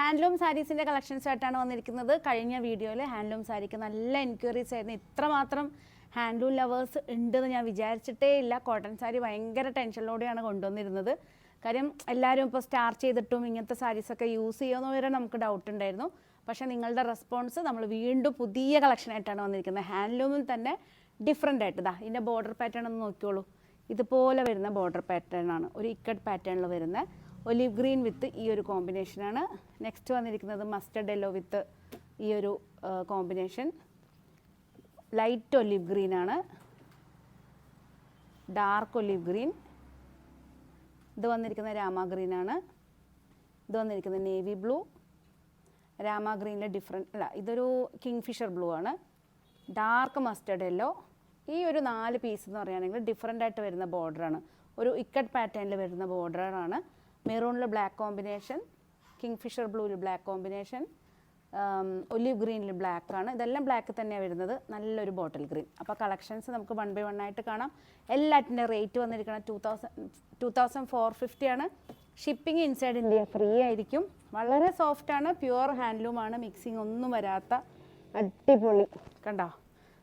Handloom സാരീസിൻ്റെ collections ആയിട്ടാണ് വന്നിരിക്കുന്നത്. കഴിഞ്ഞ വീഡിയോയിൽ ഹാൻഡ്ലൂം സാരിക്ക് നല്ല എൻക്വയറീസ് ആയിരുന്നു. ഇത്രമാത്രം ഹാൻഡ്ലൂം ലവേഴ്സ് ഉണ്ടെന്ന് ഞാൻ വിചാരിച്ചിട്ടേ ഇല്ല. കോട്ടൺ സാരി ഭയങ്കര ടെൻഷനിലൂടെയാണ് കൊണ്ടുവന്നിരുന്നത്. കാര്യം എല്ലാവരും ഇപ്പോൾ സ്റ്റാർച്ച് ചെയ്തിട്ടും ഇങ്ങനത്തെ സാരീസൊക്കെ യൂസ് ചെയ്യുമെന്ന് വരെ നമുക്ക് ഡൗട്ട് ഉണ്ടായിരുന്നു. പക്ഷേ നിങ്ങളുടെ റെസ്പോൺസ് നമ്മൾ വീണ്ടും പുതിയ കളക്ഷനായിട്ടാണ് വന്നിരിക്കുന്നത്. ഹാൻഡ്ലൂമിൽ തന്നെ ഡിഫറെൻ്റ് ആയിട്ട് ഇതിൻ്റെ ബോർഡർ പാറ്റേൺ ഒന്ന് നോക്കിയോളൂ. ഇതുപോലെ വരുന്ന ബോർഡർ പാറ്റേൺ ആണ്, ഒരു ഇക്കട്ട് പാറ്റേണിൽ വരുന്ന ഒലിവ് ഗ്രീൻ വിത്ത് ഈ ഒരു കോമ്പിനേഷനാണ്. നെക്സ്റ്റ് വന്നിരിക്കുന്നത് മസ്റ്റർഡ് യെല്ലോ വിത്ത് ഈ ഒരു കോമ്പിനേഷൻ. ലൈറ്റ് ഒലിവ് ഗ്രീൻ ആണ്, ഡാർക്ക് ഒലിവ് ഗ്രീൻ. ഇത് വന്നിരിക്കുന്ന രാമ ഗ്രീൻ ആണ്. ഇത് വന്നിരിക്കുന്നത് നേവി ബ്ലൂ. രാമ ഗ്രീനിലെ ഇതൊരു കിങ് ഫിഷർ ബ്ലൂ ആണ്. Dark mustard yellow. ഈ ഒരു 4 പീസ് എന്ന് പറയുകയാണെങ്കിൽ ഡിഫറെൻ്റ് ആയിട്ട് വരുന്ന ബോർഡറാണ്, ഒരു ഇക്കട്ട് പാറ്റേണിൽ വരുന്ന ബോർഡറാണ്. മെറൂണിൽ ബ്ലാക്ക് കോമ്പിനേഷൻ, കിങ് ഫിഷർ ബ്ലൂവിൽ ബ്ലാക്ക് കോമ്പിനേഷൻ, ഒലിവ് ഗ്രീനിൽ ബ്ലാക്ക് ആണ്. ഇതെല്ലാം ബ്ലാക്ക് തന്നെയാണ് വരുന്നത്. നല്ലൊരു ബോട്ടിൽ ഗ്രീൻ. അപ്പോൾ കളക്ഷൻസ് നമുക്ക് 1 by 1 ആയിട്ട് കാണാം. എല്ലാറ്റിൻ്റെ റേറ്റ് വന്നിരിക്കുന്നത് 2450 ആണ്. ഷിപ്പിംഗ് ഇൻസൈഡ് ഇന്ത്യ ഫ്രീ ആയിരിക്കും. വളരെ സോഫ്റ്റാണ്, പ്യുവർ ഹാൻഡ്ലൂമാണ്, മിക്സിങ് ഒന്നും വരാത്ത അടിപൊളി. കണ്ടോ,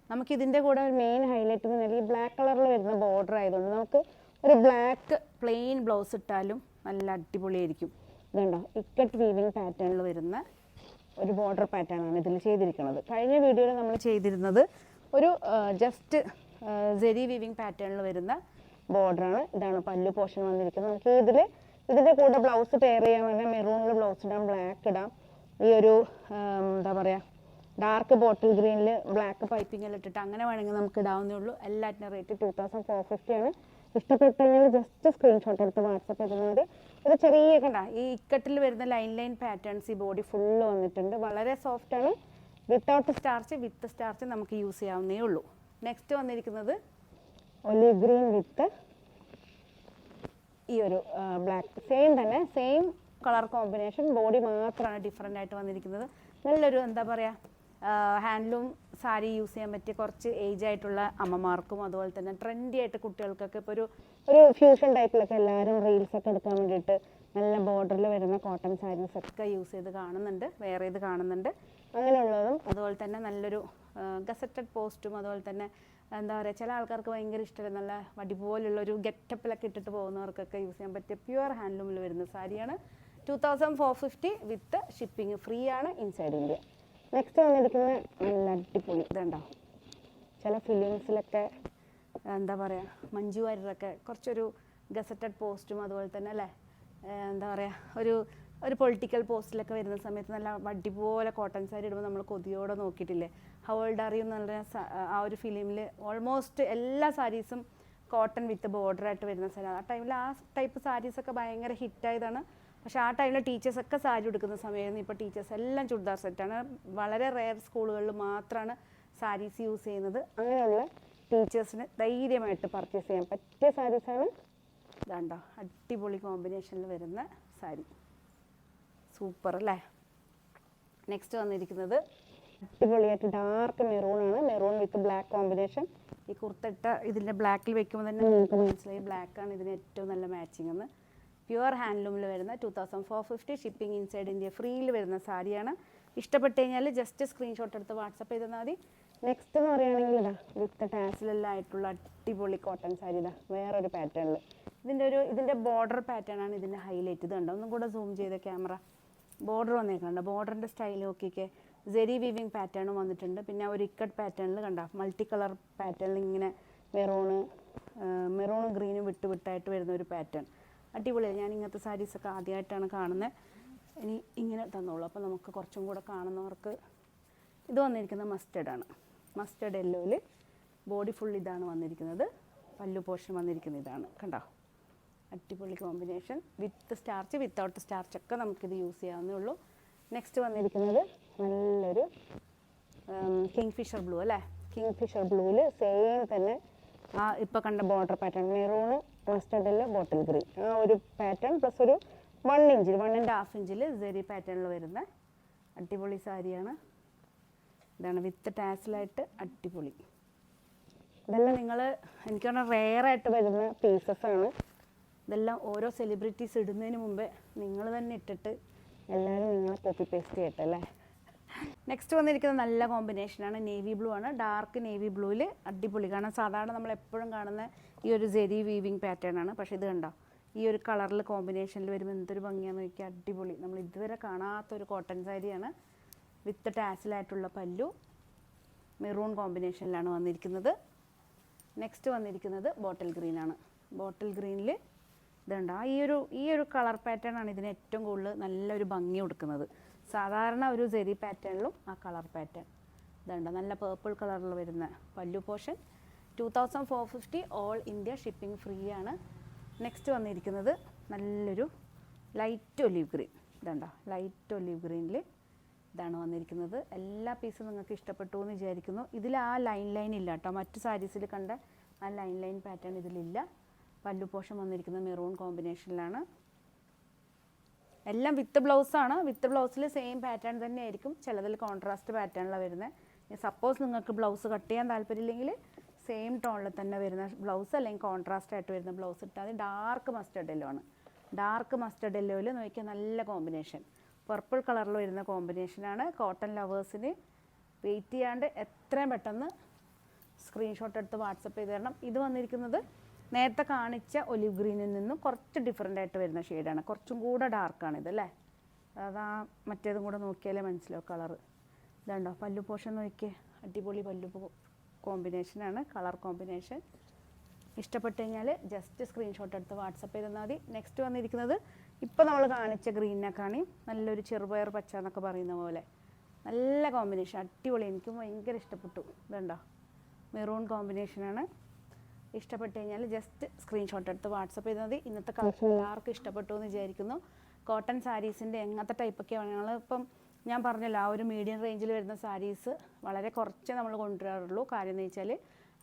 നമുക്കിതിൻ്റെ കൂടെ ഒരു മെയിൻ ഹൈലൈറ്റ് എന്ന് പറഞ്ഞാൽ ഈ ബ്ലാക്ക് കളറിൽ വരുന്ന ബോർഡർ ആയതുകൊണ്ട് നമുക്ക് ഒരു ബ്ലാക്ക് പ്ലെയിൻ ബ്ലൗസ് ഇട്ടാലും നല്ല അടിപൊളിയായിരിക്കും. ഇതുണ്ടോ, ഇക്കട്ട് വീവിങ് പാറ്റേണിൽ വരുന്ന ഒരു ബോർഡർ പാറ്റേൺ ആണ് ഇതിൽ ചെയ്തിരിക്കുന്നത്. കഴിഞ്ഞ വീഡിയോയിൽ നമ്മൾ ചെയ്തിരുന്നത് ഒരു ജസ്റ്റ് സെരി വീവിങ് പാറ്റേണിൽ വരുന്ന ബോർഡറാണ്. ഇതാണ് പല്ലു പോർഷൻ വന്നിരിക്കുന്നത്. നമുക്ക് ഇതിൻ്റെ കൂടെ ബ്ലൗസ് പെയർ ചെയ്യാൻ വേണ്ടി മെറൂണിൽ ബ്ലൗസ് ഇടാം, ബ്ലാക്ക് ഇടാം. ഈ ഒരു എന്താ പറയുക, ഡാർക്ക് ബോട്ടിൽ ഗ്രീനിൽ ബ്ലാക്ക് പൈപ്പിങ്ങിൽ ഇട്ടിട്ട് അങ്ങനെ വേണമെങ്കിൽ നമുക്ക് ഇടാവുന്നേ ഉള്ളൂ. എല്ലാറ്റിൻ്റെ റേറ്റ് 2450 ആണ്. ഇഷ്ടപ്പെട്ടെങ്കിൽ ജസ്റ്റ് സ്ക്രീൻഷോട്ട് എടുത്ത് വാട്സപ്പ് ചെയ്തത്. ഇത് ചെറിയ കണ്ട ഈ ഇക്കട്ടിൽ വരുന്ന ലൈൻ പാറ്റേൺസ് ഈ ബോഡി ഫുള്ള് വന്നിട്ടുണ്ട്. വളരെ സോഫ്റ്റാണ്. വിത്തൗട്ട് സ്റ്റാർച്ച്, വിത്ത് സ്റ്റാർച്ച് നമുക്ക് യൂസ് ചെയ്യാവുന്നേ ഉള്ളൂ. നെക്സ്റ്റ് വന്നിരിക്കുന്നത് ഒലിവ് ഗ്രീൻ വിത്ത് ഈ ഒരു black. Same colour combination, body മാത്രമാണ് ഡിഫറെൻ്റ് ആയിട്ട് വന്നിരിക്കുന്നത്. നല്ലൊരു എന്താ പറയുക, ഹാൻഡ്ലൂം സാരി യൂസ് ചെയ്യാൻ പറ്റിയ കുറച്ച് ഏജ് ആയിട്ടുള്ള അമ്മമാർക്കും അതുപോലെ തന്നെ ട്രെൻഡി ആയിട്ട് കുട്ടികൾക്കൊക്കെ ഇപ്പോൾ ഒരു ഫ്യൂഷൻ ടൈപ്പിലൊക്കെ എല്ലാവരും റീൽസൊക്കെ എടുക്കാൻ വേണ്ടിയിട്ട് നല്ല ബോർഡറിൽ വരുന്ന കോട്ടൺ സാരീസൊക്കെ യൂസ് ചെയ്ത് കാണുന്നുണ്ട്, വെയർ ചെയ്ത് കാണുന്നുണ്ട്. അങ്ങനെയുള്ളതും അതുപോലെ തന്നെ നല്ലൊരു ഗസറ്റഡ് പോസ്റ്റും അതുപോലെ തന്നെ എന്താ പറയുക, ചില ആൾക്കാർക്ക് ഭയങ്കര ഇഷ്ടമല്ല, നല്ല വടി പോലുള്ളൊരു ഗെറ്റപ്പിലൊക്കെ ഇട്ടിട്ട് പോകുന്നവർക്കൊക്കെ യൂസ് ചെയ്യാൻ പറ്റിയ പ്യുവർ ഹാൻഡ്ലൂമിൽ വരുന്ന സാരിയാണ്. 2450 വിത്ത് ഷിപ്പിംഗ് ഫ്രീ ആണ് ഇൻസൈഡ് ഇന്ത്യ. നെക്സ്റ്റ് വന്നിരിക്കുന്ന നല്ല അടിപൊളി ഇതുണ്ടോ, ചില ഫിലിംസിലൊക്കെ എന്താ പറയുക, മഞ്ജു വാര്യരൊക്കെ കുറച്ചൊരു ഗസറ്റഡ് പോസ്റ്റും അതുപോലെ തന്നെ അല്ലേ എന്താ പറയുക, ഒരു പൊളിറ്റിക്കൽ പോസ്റ്റിലൊക്കെ വരുന്ന സമയത്ത് നല്ല വടി പോലെ കോട്ടൺ സാരി ഇടുമ്പോൾ നമ്മൾ കൊതിയോടെ നോക്കിയിട്ടില്ലേ. ഹൗ ഓൾഡ് ആർ യു എന്നുള്ള ആ ഒരു ഫിലിമിൽ ഓൾമോസ്റ്റ് എല്ലാ സാരീസും കോട്ടൺ വിത്ത് ബോർഡറായിട്ട് വരുന്ന സാരി. ആ ടൈമിൽ ആ ടൈപ്പ് സാരീസൊക്കെ ഭയങ്കര ഹിറ്റായതാണ്. പക്ഷേ ആ ടൈമിൽ ടീച്ചേഴ്സൊക്കെ സാരി എടുക്കുന്ന സമയമായിരുന്നു. ഇപ്പോൾ ടീച്ചേഴ്സ് എല്ലാം ചുരിദാർ സെറ്റാണ്. വളരെ റെയർ സ്കൂളുകളിൽ മാത്രമാണ് സാരീസ് യൂസ് ചെയ്യുന്നത്. അങ്ങനെയുള്ള ടീച്ചേഴ്സിന് ധൈര്യമായിട്ട് പർച്ചേസ് ചെയ്യാൻ പറ്റിയ സാരീസാണ്. ഇതാണ്ടോ, അടിപൊളി കോമ്പിനേഷനിൽ വരുന്ന സാരി, സൂപ്പർ അല്ലേ. നെക്സ്റ്റ് വന്നിരിക്കുന്നത് അടിപൊളിയായിട്ട് ഡാർക്ക് മെറൂണാണ്, മെറൂൺ വിത്ത് ബ്ലാക്ക് കോമ്പിനേഷൻ. ഈ കുർത്തിട്ട ഇതിൻ്റെ ബ്ലാക്കിൽ വെക്കുമ്പോൾ തന്നെ നിങ്ങൾക്ക് മനസ്സിലായി ബ്ലാക്കാണ് ഇതിന് ഏറ്റവും നല്ല മാച്ചിങ് എന്ന്. പ്യുവർ ഹാൻഡ്ലൂമിൽ വരുന്ന 2450, ഷിപ്പിംഗ് ഇൻസൈഡ് ഇന്ത്യ ഫ്രീയിൽ വരുന്ന സാരിയാണ്. ഇഷ്ടപ്പെട്ട് കഴിഞ്ഞാൽ ജസ്റ്റ് സ്ക്രീൻഷോട്ട് എടുത്ത് വാട്സപ്പ് ചെയ്താൽ മതി. നെക്സ്റ്റ് എന്ന് പറയുകയാണെങ്കിൽ ഇതാ വിത്ത് ടാസിലെല്ലാം ആയിട്ടുള്ള അടിപൊളി കോട്ടൺ സാരി. ഇതാ വേറൊരു പാറ്റേണിൽ ഇതിൻ്റെ ബോർഡർ പാറ്റേൺ ആണ് ഇതിൻ്റെ ഹൈലൈറ്റ്. ഇത് കണ്ടോ, ഒന്നും കൂടെ സൂം ചെയ്ത ക്യാമറ. ബോർഡർ വന്നേക്കുന്നുണ്ട്, ബോർഡറിൻ്റെ സ്റ്റൈൽ നോക്കിയൊക്കെ സെരി വീവിങ് പാറ്റേണും വന്നിട്ടുണ്ട്. പിന്നെ ഒരു ഇക്കട്ട് പാറ്റേണിൽ കണ്ട മൾട്ടി കളർ പാറ്റേണിൽ ഇങ്ങനെ മെറൂണും ഗ്രീനും വിട്ടായിട്ട് വരുന്ന ഒരു പാറ്റേൺ അടിപൊളിയാണ്. ഞാൻ ഇങ്ങനത്തെ സാരീസൊക്കെ ആദ്യമായിട്ടാണ് കാണുന്നത്. ഇനി ഇങ്ങനെ തന്നോളൂ, അപ്പോൾ നമുക്ക് കുറച്ചും കൂടെ കാണുന്നവർക്ക്. ഇത് വന്നിരിക്കുന്നത് മസ്റ്റേർഡാണ്, മസ്റ്റേർഡ് യെല്ലോയിൽ ബോഡി ഫുൾ ഇതാണ് വന്നിരിക്കുന്നത്. പല്ലു പോർഷൻ വന്നിരിക്കുന്നത് ഇതാണ്, കണ്ടോ, അടിപൊളി കോമ്പിനേഷൻ. വിത്ത് സ്റ്റാർച്ച്, വിത്തൗട്ട് സ്റ്റാർച്ചൊക്കെ നമുക്കിത് യൂസ് ചെയ്യാവുന്നേ ഉള്ളൂ. നെക്സ്റ്റ് വന്നിരിക്കുന്നത് നല്ലൊരു കിങ് ഫിഷർ ബ്ലൂ അല്ലേ. കിങ് ഫിഷർ ബ്ലൂവിൽ സെയിം തന്നെ ആ ഇപ്പോൾ കണ്ട border pattern, maroon mustard yellow bottle green, ആ ഒരു പാറ്റേൺ പ്ലസ് ഒരു 1.5 ഇഞ്ചിൽ സെരി പാറ്റേണിൽ വരുന്ന അടിപൊളി സാരിയാണ്. ഇതാണ് വിത്ത് ടാസിലായിട്ട് അടിപൊളി. ഇതെല്ലാം എനിക്ക് പറഞ്ഞാൽ റെയറായിട്ട് വരുന്ന പീസസാണ്. ഇതെല്ലാം ഓരോ സെലിബ്രിറ്റീസ് ഇടുന്നതിന് മുമ്പേ നിങ്ങൾ തന്നെ ഇട്ടിട്ട് എല്ലാവരും നിങ്ങളെ കോപ്പി പേസ്റ്റ് ചെയ്യട്ടെ അല്ലേ. നെക്സ്റ്റ് വന്നിരിക്കുന്നത് നല്ല കോമ്പിനേഷനാണ്, നേവി ബ്ലൂ ആണ്. ഡാർക്ക് നേവി ബ്ലൂവിൽ അടിപൊളി. കാരണം സാധാരണ നമ്മൾ എപ്പോഴും കാണുന്ന ഈ ഒരു ജെറി വീവിങ് പാറ്റേൺ ആണ്. പക്ഷേ ഇത് കണ്ടോ, ഈ ഒരു കളറിൽ കോമ്പിനേഷനിൽ വരുമ്പോൾ എന്തൊരു ഭംഗിയാണെന്ന് നോക്കിയാൽ, അടിപൊളി. നമ്മൾ ഇതുവരെ കാണാത്തൊരു കോട്ടൺ സാരിയാണ്. വിത്ത് ടാസിലായിട്ടുള്ള പല്ലു, മെറൂൺ കോമ്പിനേഷനിലാണ് വന്നിരിക്കുന്നത്. നെക്സ്റ്റ് വന്നിരിക്കുന്നത് ബോട്ടിൽ ഗ്രീനാണ്. ബോട്ടിൽ ഗ്രീനിൽ ഇതുണ്ട് ഈ ഒരു കളർ പാറ്റേൺ ആണ് ഇതിന് ഏറ്റവും കൂടുതൽ നല്ലൊരു ഭംഗി കൊടുക്കുന്നത്. സാധാരണ ഒരു ജെറി പാറ്റേണിലും ആ കളർ പാറ്റേൺ ഇതുണ്ട്. നല്ല പേർപ്പിൾ കളറിൽ വരുന്ന പല്ലു portion. 2450 all India shipping free ആണ്. നെക്സ്റ്റ് വന്നിരിക്കുന്നത് നല്ലൊരു ലൈറ്റ് ഒലീവ് ഗ്രീൻ. ഇതുണ്ടോ, ലൈറ്റ് ഒലീവ് ഗ്രീനിൽ ഇതാണ് വന്നിരിക്കുന്നത്. എല്ലാ പീസും നിങ്ങൾക്ക് ഇഷ്ടപ്പെട്ടു എന്ന് വിചാരിക്കുന്നു. ഇതിൽ ആ ലൈൻ ഇല്ല കേട്ടോ, മറ്റു സാരീസിൽ കണ്ട ആ ലൈൻ പാറ്റേൺ ഇതിലില്ല. പല്ലു പോർഷൻ വന്നിരിക്കുന്നത് മെറൂൺ കോമ്പിനേഷനിലാണ്. എല്ലാം വിത്ത് ബ്ലൗസാണ്. വിത്ത് ബ്ലൗസിൽ സെയിം പാറ്റേൺ തന്നെ ആയിരിക്കും. ചിലതിൽ കോൺട്രാസ്റ്റ് പാറ്റേണിലാണ് വരുന്നത്. സപ്പോസ് നിങ്ങൾക്ക് ബ്ലൗസ് കട്ട് ചെയ്യാൻ താല്പര്യമില്ലെങ്കിൽ സെയിം ടോണിൽ തന്നെ വരുന്ന ബ്ലൗസ് അല്ലെങ്കിൽ കോൺട്രാസ്റ്റ് ആയിട്ട് വരുന്ന ബ്ലൗസ് ഇട്ടാൽ മതി. ഡാർക്ക് മസ്റ്റർഡ് യെല്ലോ ആണ്. ഡാർക്ക് മസ്റ്റർഡ് യെല്ലോയിൽ നോക്കിയാൽ നല്ല കോമ്പിനേഷൻ, പർപ്പിൾ കളറിൽ വരുന്ന കോമ്പിനേഷനാണ്. കോട്ടൺ ലവേഴ്സിന് വെയിറ്റ് ചെയ്യാണ്ട് എത്രയും പെട്ടെന്ന് സ്ക്രീൻഷോട്ട് എടുത്ത് വാട്സപ്പ് ചെയ്ത് തരണം. ഇത് വന്നിരിക്കുന്നത് നേരത്തെ കാണിച്ച ഒലിവ് ഗ്രീനിൽ നിന്നും കുറച്ച് ഡിഫറെൻ്റ് ആയിട്ട് വരുന്ന ഷെയ്ഡാണ്. കുറച്ചും കൂടെ ഡാർക്കാണിത് അല്ലേ. അതാ മറ്റേതും കൂടെ നോക്കിയാലേ മനസ്സിലാവും കളറ്. ഇതുണ്ടോ, പല്ലു പോർഷൻ നോക്കിയേ, അടിപൊളി പല്ലു കോമ്പിനേഷനാണ്, കളർ കോമ്പിനേഷൻ. ഇഷ്ടപ്പെട്ട് കഴിഞ്ഞാൽ ജസ്റ്റ് സ്ക്രീൻഷോട്ട് എടുത്ത് വാട്സപ്പ് ചെയ്ത് തന്നാൽ മതി. നെക്സ്റ്റ് വന്നിരിക്കുന്നത് ഇപ്പോൾ നമ്മൾ കാണിച്ച ഗ്രീനിനെക്കാണി നല്ലൊരു ചെറുപയർ പച്ച എന്നൊക്കെ പറയുന്ന പോലെ നല്ല കോമ്പിനേഷൻ, അടിപൊളി. എനിക്കും ഭയങ്കര ഇഷ്ടപ്പെട്ടു. ഇതുണ്ടോ, മെറൂൺ കോമ്പിനേഷനാണ്. ഇഷ്ടപ്പെട്ട് കഴിഞ്ഞാൽ ജസ്റ്റ് സ്ക്രീൻഷോട്ട് എടുത്ത് വാട്സപ്പ് ചെയ്താൽ മതി. ഇന്നത്തെ കളക്ഷൻ എല്ലാവർക്കും ഇഷ്ടപ്പെട്ടു എന്ന് വിചാരിക്കുന്നു. കോട്ടൺ സാരീസിൻ്റെ എങ്ങനത്തെ ടൈപ്പൊക്കെയാണ് ഞങ്ങളിപ്പം ഞാൻ പറഞ്ഞല്ലോ, ആ ഒരു മീഡിയം റേഞ്ചിൽ വരുന്ന സാരീസ് വളരെ കുറച്ചേ നമ്മൾ കൊണ്ടുവരാറുള്ളൂ. കാര്യം എന്ന് വെച്ചാൽ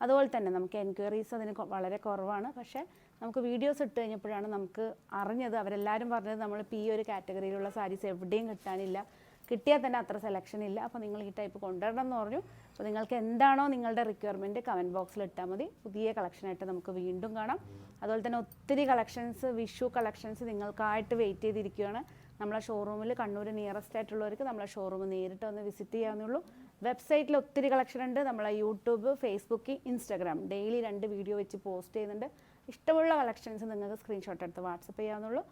അതുപോലെ തന്നെ നമുക്ക് എൻക്വയറീസ് അതിന് വളരെ കുറവാണ്. പക്ഷേ നമുക്ക് വീഡിയോസ് ഇട്ട് കഴിഞ്ഞപ്പോഴാണ് നമുക്ക് അറിഞ്ഞത്, അവരെല്ലാവരും പറഞ്ഞത് നമ്മളിപ്പോൾ ഈ ഒരു കാറ്റഗറിയിലുള്ള സാരീസ് എവിടെയും കിട്ടാനില്ല, കിട്ടിയാൽ തന്നെ അത്ര സെലക്ഷൻ ഇല്ല. അപ്പോൾ നിങ്ങൾ ഈ ടൈപ്പ് കൊണ്ടുവരണം എന്ന് പറഞ്ഞു. അപ്പോൾ നിങ്ങൾക്ക് എന്താണോ നിങ്ങളുടെ റിക്വയർമെൻറ്റ് കമൻറ്റ് ബോക്സിൽ ഇട്ടാൽ മതി. പുതിയ കളക്ഷനായിട്ട് നമുക്ക് വീണ്ടും കാണാം. അതുപോലെ തന്നെ ഒത്തിരി കളക്ഷൻസ്, വിഷു കളക്ഷൻസ് നിങ്ങൾക്കായിട്ട് വെയിറ്റ് ചെയ്തിരിക്കുകയാണ്. നമ്മളെ ഷോറൂമിൽ കണ്ണൂർ നിയറസ്റ്റ് ആയിട്ടുള്ളവർക്ക് നമ്മളെ ഷോറൂം നേരിട്ട് ഒന്ന് വിസിറ്റ് ചെയ്യാവുന്നുള്ളൂ. വെബ്സൈറ്റിൽ ഒത്തിരി കളക്ഷൻ ഉണ്ട്. നമ്മളെ YouTube, Facebook, Instagram daily 2 video വെച്ച് പോസ്റ്റ് ചെയ്യുന്നുണ്ട്. ഇഷ്ടമുള്ള കളക്ഷൻസ് നിങ്ങൾക്ക് സ്ക്രീൻഷോട്ട് എടുത്ത് വാട്സപ്പ് ചെയ്യാവുന്നുള്ളൂ.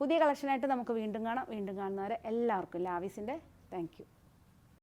പുതിയ കളക്ഷനായിട്ട് നമുക്ക് വീണ്ടും കാണാം. വീണ്ടും കാണുന്നവരെ എല്ലാവർക്കും ലാവിസിൻ്റെ താങ്ക് യു.